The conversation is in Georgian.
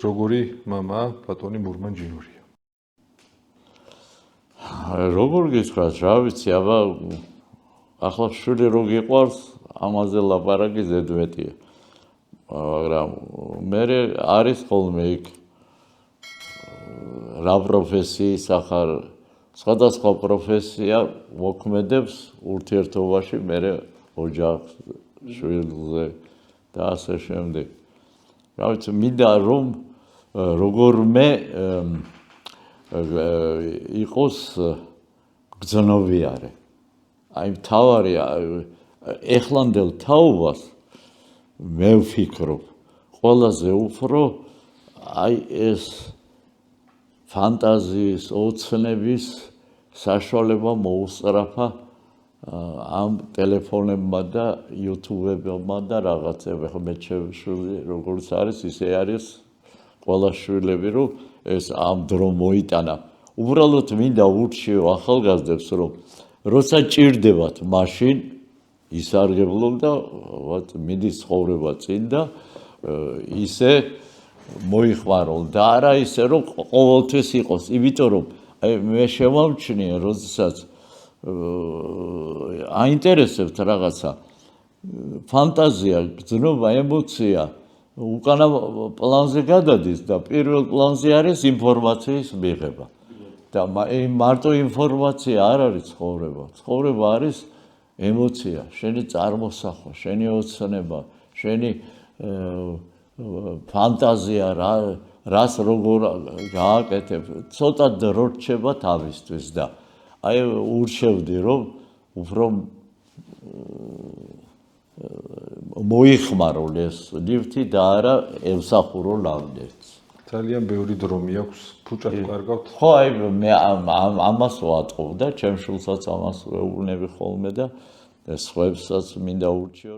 როგორი მამა ბატონი მურმანჯინურია? როგორ გითხრათ, რა ვიცი, აბა ახლა შვილი რო გიყვარს, ამაზე ლაპარაკი ზედმეტია. მაგრამ მე არის ხოლმე იქ რა პროფესიის ახალ სხვადასხვა პროფესია მოქმედებს ურთიერთობაში მე ოჯახს, შვილზე და ასე შემდეგ. რა ვიცი, მინდა რომ როგორმე იყოს გრძნობიარე. აი მთავარი ეხლანდელ თაობას მე ვფიქრობ, ყველაზე უფრო აი ეს ფანტაზიის, ოცნების საშუალება მოუსწრაფა ამ ტელეფონებმა და YouTube-ებმა და რაღაცებმა. ხო მე შევშვილი როგორც არის, ისე არის ყველა შვილები, რომ ეს ამ დრო მოიტანა. უბრალოდ მინდა ურჩიო ახალგაზრდებს, რომ როცა ჭირდებათ, მაშინ ისარგებლონ და მიდის ცხოვრება წინ და ისე მოიხმარონ და არა ისე რომ ყოველთვის იყოს, იმიტომ რომ აი მე შევამჩნიე, როდესაც აინტერესებთ რაღაცა, ფანტაზია, გრძნობა, ემოცია უკანა პლანზე გადადის და პირველ პლანზე არის ინფორმაციის მიღება. და მარტო ინფორმაცია არ არის ცხოვრება. ცხოვრება არის ემოცია, შენი წარმოსახვა, შენი ოცნება, შენი ფანტაზია, რას როგორ გააკეთებ, ცოტა დრო რჩება თავისთვის და აი ურჩევდი, რომ უფრო მოიხმარონ ეს ლიფტი და არა ემსახურონ ამდენს. ძალიან ბევრი დრო მიაქვს, ფუჭად კარგავთ. ხო, აი მე ამას ვატყობ და ჩემ შვილსაც ამას ვეუბნები ხოლმე და სხვებსაც მინდა ურჩიო.